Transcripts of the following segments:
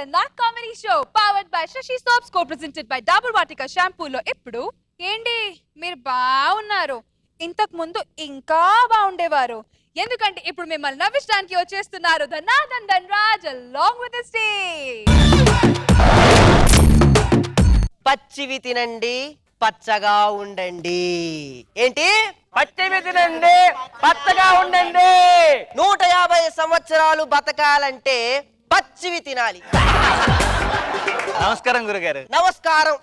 Dana Comedy Show powered by Shashi Soaps co-presented by Dabur Vatika Shampoo లో ఇప్పుడు ఏంటి మీరు బాగున్నారు ఇంతకు ముందు ఇంకా బాగుండేవారు ఎందుకంటే ఇప్పుడు మిమ్మల్ని నవ్వించడానికి వచ్చేస్తున్నారు ధనాధన్ Dhanraj along with the stage పచ్చివి తినండి పచ్చగా ఉండండి ఏంటి పచ్చివి తినండి పచ్చగా ఉండండి 150 సంవత్సరాలు బతకాలంటే పచ్చివి తినాలి నమస్కారం గురుగారు నమస్కారం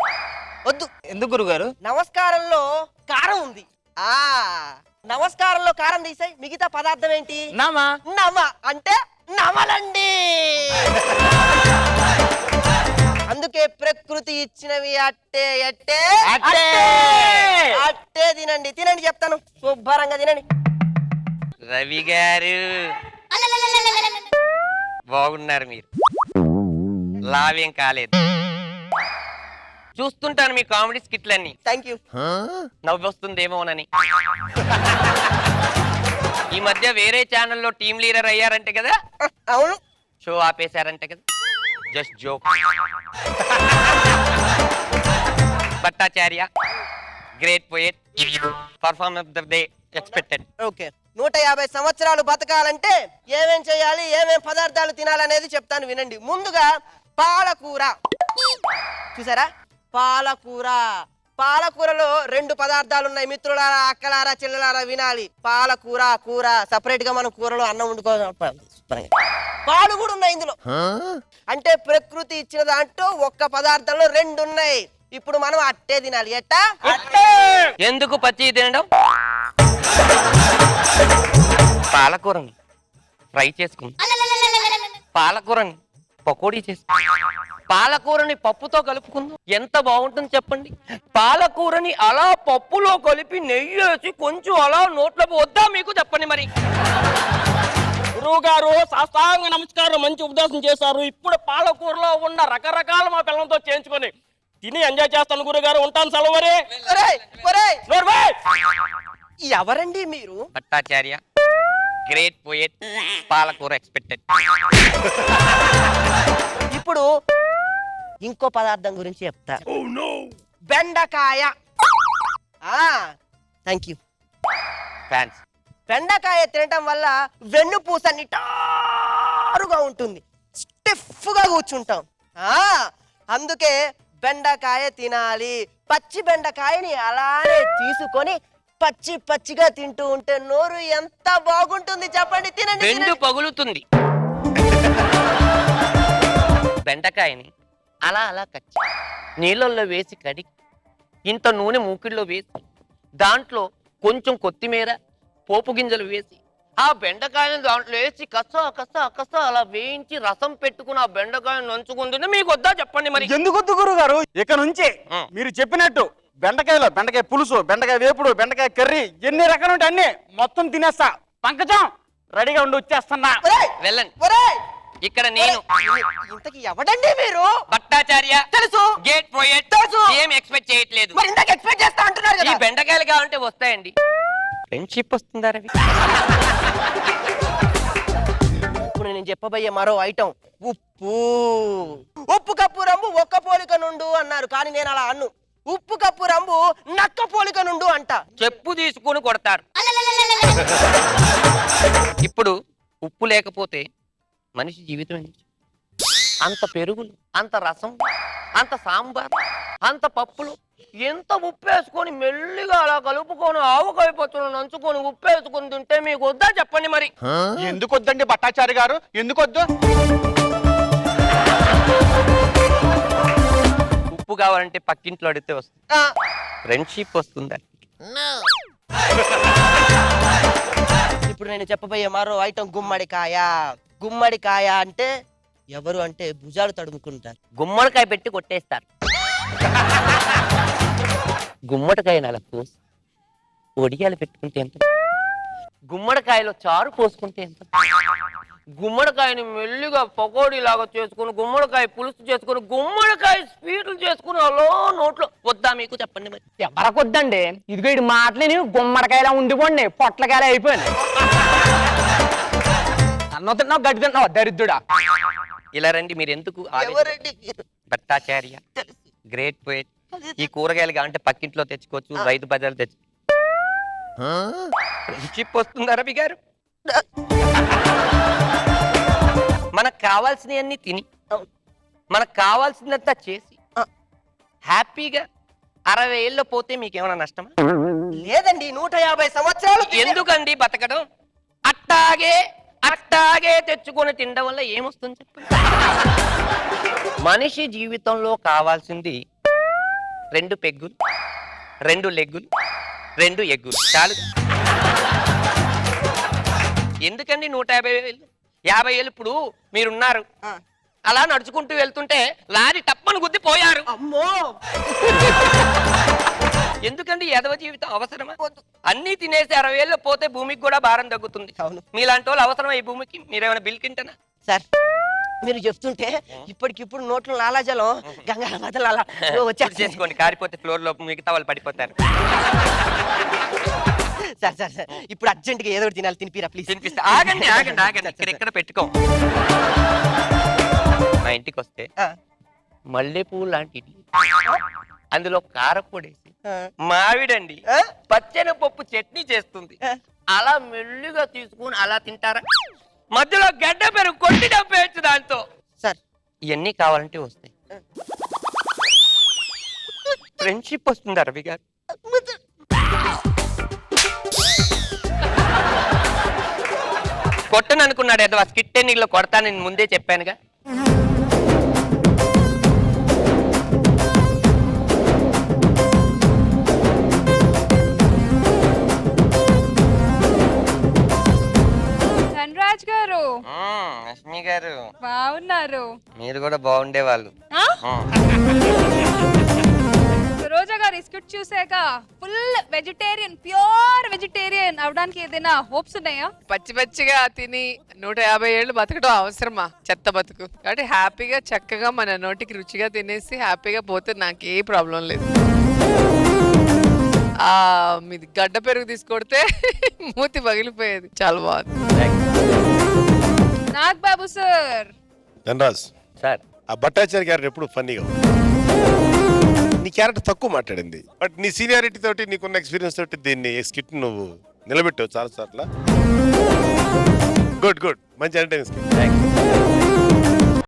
వద్దు ఎందుకు గురుగారు నమస్కారంలో కారం ఉంది నమస్కారంలో కారం తీసాయి మిగతా పదార్థం ఏంటి నామా నమ అంటే నమలండి అందుకే ప్రకృతి ఇచ్చినవి అట్టే అట్టే అట్టే అట్టే తినండి తినండి చెప్తాను శుభ్రంగా తినండి రవి గారు బాగున్నారు మీరు లావేం కాలేదు చూస్తుంటాను మీ కామెడీ స్కిట్లన్నీ థ్యాంక్ యూ నవ్వు వస్తుందేమోనని ఈ మధ్య వేరే ఛానల్లో టీమ్ లీడర్ అయ్యారంటే కదా అవును షో ఆపేశారంటే కదా just joke Bhattacharya great poet performance of the day expected okay 150 సంవత్సరాలు బతకాలంటే ఏమేం చేయాలి ఏమేం పదార్థాలు తినాలనేది చెప్తాను వినండి ముందుగా పాలకూర చూసారా పాలకూరలో 2 పదార్థాలు ఉన్నాయి మిత్రులారా అక్కలారా చెల్లెలారా వినాలి కూర సపరేట్ గా మనం కూరలో అన్నం వండుకోవాలి పాలు కూడా ఉన్నాయి ఇందులో అంటే ప్రకృతి ఇచ్చిన దాంట్లో ఒక్క పదార్థంలో 2 ఉన్నాయి ఇప్పుడు మనం అట్టే తినాలి ఎట్టా ఎందుకు పచ్చి తినడం పాలకూరని ఫ్రై చేసుకుంది పాలకూరని పకోడీ చేసుకుంది పాలకూరని పప్పుతో కలుపుకుందాం ఎంత బాగుంటుంది చెప్పండి పాలకూరని అలా పప్పులో కలిపి నెయ్యి వేసి కొంచెం అలా నోట్లో వద్దా మీకు చెప్పండి మరి గురువు గారు సాష్టాంగ నమస్కారం మంచి ఉపదేశం చేశారు ఇప్పుడు పాలకూరలో ఉన్న రకరకాల మా పిల్లలతో చేయించుకొని తిని ఎంజాయ్ చేస్తాను గురుగారు ఉంటాను సెలవు ఎవరండి మీరు భట్టాచార్య గ్రేట్ పోయెట్ పాలకూర ఎక్స్పెక్టెడ్ ఇప్పుడు ఇంకో పదార్థం గురించి చెప్తా బెండకాయ థ్యాంక్ యూ ఫ్యాన్స్ బెండకాయ తినటం వల్ల వెన్నుపూస నిటారుగా ఉంటుంది స్టిఫ్ గా కూర్చుంటాం అందుకే బెండకాయ తినాలి పచ్చి బెండకాయని అలానే తీసుకొని పచ్చిగా తింటూ ఉంటే నోరు ఎంత బాగుంటుంది చెప్పండి తినండి బెండు పగులుతుంది బెండకాయని అలా అలా కచ్చి నీళ్ళల్లో వేసి కడిగి ఇంత నూనె మూకిళ్ళలో వేసి దాంట్లో కొంచెం కొత్తిమీర పోపు గింజలు వేసి ఆ బెండకాయని దాంట్లో వేసి కస అలా వేయించి రసం పెట్టుకుని ఆ బెండకాయని నంచుకుంటుంది మీకు వద్దా చెప్పండి మరి ఎందుకొద్దు గురువు గారు ఇక నుంచి మీరు చెప్పినట్టు బెండకాయ పులుసు బెండకాయ వేపుడు బెండకాయ కర్రీ ఎన్ని రకాలు ఉంటాయి అన్ని మొత్తం తినేస్తా పంకజం రెడీగా ఉండి వచ్చేస్తున్నా వెళ్ళండి ఒరేయ్ ఇక్కడ నేను ఇంతకి ఎవడండి మీరు భట్టాచార్య తెలుసు గేట్ పోయెట్ తెలుసు ఏం ఎక్స్పెక్ట్ చేయట్లేదు మరి ఇంతకి ఎక్స్పెక్ట్ చేస్తా అంటున్నారు ఈ కదా బెండకాయలు కావాలంటే వస్తాయండి ఫ్రెండ్షిప్ వస్తుందా రవి ఇప్పుడు నేను చెప్పబోయే మరో ఐటమ్ ఉప్పు కప్పు రంబు ఒక్క పోలిక నుండు అన్నారు కానీ నేను అలా అన్ను ఉప్పు కప్పు రంబు నక్క పోలిక నుండు అంట చెప్పు తీసుకుని కొడతారు ఇప్పుడు ఉప్పు లేకపోతే మనిషి జీవితం ఏంటి అంత పెరుగులు అంత రసం అంత సాంబార్ అంత పప్పులు ఎంత ఉప్పు వేసుకొని మెల్లిగా అలా కలుపుకొని ఆవకాయ పచ్చడి నంచుకొని ఉప్పు వేసుకొని తింటే మీకు వద్దా చెప్పండి మరి ఎందుకు వద్దండి భట్టాచార్య గారు ఎందుకు వద్దు ఉప్పు కావాలంటే పక్కింట్లో అడిగితే వస్తుంది ఫ్రెండ్షిప్ వస్తుందా ఇప్పుడు నేను చెప్పబోయే మరో ఐటమ్ గుమ్మడికాయ అంటే ఎవరు అంటే భుజాలు తడుముకుంటారు గుమ్మడికాయ పెట్టి కొట్టేస్తారు గుమ్మడికాయ అలా కోసి ఒడియాలు పెట్టుకుంటే ఎంత గుమ్మడికాయలో చారు పోసుకుంటే ఎంత గుమ్మడికాయని మెల్లిగా పకోడీ లాగా చేసుకుని గుమ్మడికాయ పులుసు చేసుకుని గుమ్మడికాయ స్వీట్లు చేసుకుని అలా నోట్లో వద్దా మీకు చెప్పండి మరి ఎవరకొద్దండి ఇదిగో ఇటు మాటలేని గుమ్మడికాయలా ఉండిపోండి పొట్లకాయలు అయిపోయింది అన్నం తిన్నావు గడ్డి తిన్నావు దరిద్రుడా ఇలా రండి. మీరు ఎందుకు ఎవరండి మీరు? Bhattacharya, great poet. ఈ కూరగాయలు కావాలంటే పక్కింట్లో తెచ్చుకోవచ్చు, రైతు బజార్లు తెచ్చు. చిప్ వస్తుందా రవి గారు? మనకు కావాల్సినవన్నీ తిని మనకు కావాల్సినంత చేసి హ్యాపీగా 60 ఏళ్ళు పోతే మీకేమైనా నష్టమా? లేదండి, 150 సంవత్సరాలు ఎందుకండి బతకడం? అట్టాగే అట్టాగే తెచ్చుకొని తినడం వల్ల ఏమొస్తుంది చెప్పండి? మనిషి జీవితంలో కావాల్సింది 2 పెగ్గులు, 2 లెగ్గులు, 2 ఎగ్గులు చాలు. ఎందుకండి 150 ఏళ్ళు? 50 ఏళ్ళు ఇప్పుడు మీరున్నారు, అలా నడుచుకుంటూ వెళ్తుంటే లారీ టప్పని గుద్ది పోయారు. అమ్మో, ఎందుకండి ఎదవ జీవితం అవసరమా? అన్ని తినేసి 60 ఏళ్ళు పోతే భూమికి కూడా భారం తగ్గుతుంది. అవును. మీలాంటి వాళ్ళు అవసరమా ఈ భూమికి? మీరేమైనా బిల్ కింటనా? సార్ మీరు చెప్తుంటే ఇప్పటికిప్పుడు నోట్లో లాలాజలం గంగా బదులు అలా వచ్చేసి చేసుకోండి, కారిపోతే ఫ్లోర్ లో మిగతా వాళ్ళు పడిపోతారు. సార్ సార్ సార్ ఇప్పుడు అర్జెంట్ గా ఏదో ఒకటి తినాలి, తినిపిరా ప్లీజ్. తినిపిస్తా. ఆగండి ఆగండి ఆగండి, ఇక్కడ పెట్టుకో. మా ఇంటికి వస్తే మల్లెపూ లాంటి ఇడ్లీ, అందులో కారపొడేసి మావిడండి పచ్చని పప్పు చట్నీ చేస్తుంది. అలా మెల్లిగా తీసుకుని అలా తింటారా? మధ్యలో గడ్డ పెరుగు కొట్టి డంపేయచ్చు దాంతో. సార్ ఇవన్నీ కావాలంటే వస్తాయి. ఫ్రెండ్షిప్ వస్తుంది రవి గారు. కొట్టను అనుకున్నాడు ఏదో స్కిట్ నీళ్ళు కొడతానని ముందే చెప్పానుగా. ధనరాజ్ గారు లక్ష్మి గారు బాగున్నారు. మీరు కూడా బాగుండేవాళ్ళు. రోజా గారు స్కిట్ చూసాక ఫుల్ వెజిటేరియన్, ప్యూర్ వెజిటేరియన్ అవడానికి ఏదైనా హోప్స్ ఉన్నాయా? పచ్చి పచ్చిగా తిని 150 ఏళ్ళు బతకడం అవసరమా? చెత్త బతుకు. కాబట్టి హ్యాపీగా చక్కగా మన నోటికి రుచిగా తినేసి హ్యాపీగా పోతే నాకు ఏ ప్రాబ్లం లేదు. మీది గడ్డ పెరుగు తీసుకొడితే మూతి పగిలిపోయేది. చాలా బాగుంది. నాగ్ బాబు సార్. ధనరాజ్ సార్ ఆ భట్టాచార్య క్యారెక్టర్ ఎప్పుడు ఫన్నీగా ఉంది. నీ క్యారెక్టర్ తక్కువ మాట్లాడింది, బట్ నీ సీనియారిటీ తోటి నీకున్న ఎక్స్పీరియన్స్ తోటి దీన్ని స్కిట్ నువ్వు నిలబెట్టావు చాలా సార్లు. గుడ్ గుడ్, మంచి ఎంటర్టైనింగ్ స్కిట్.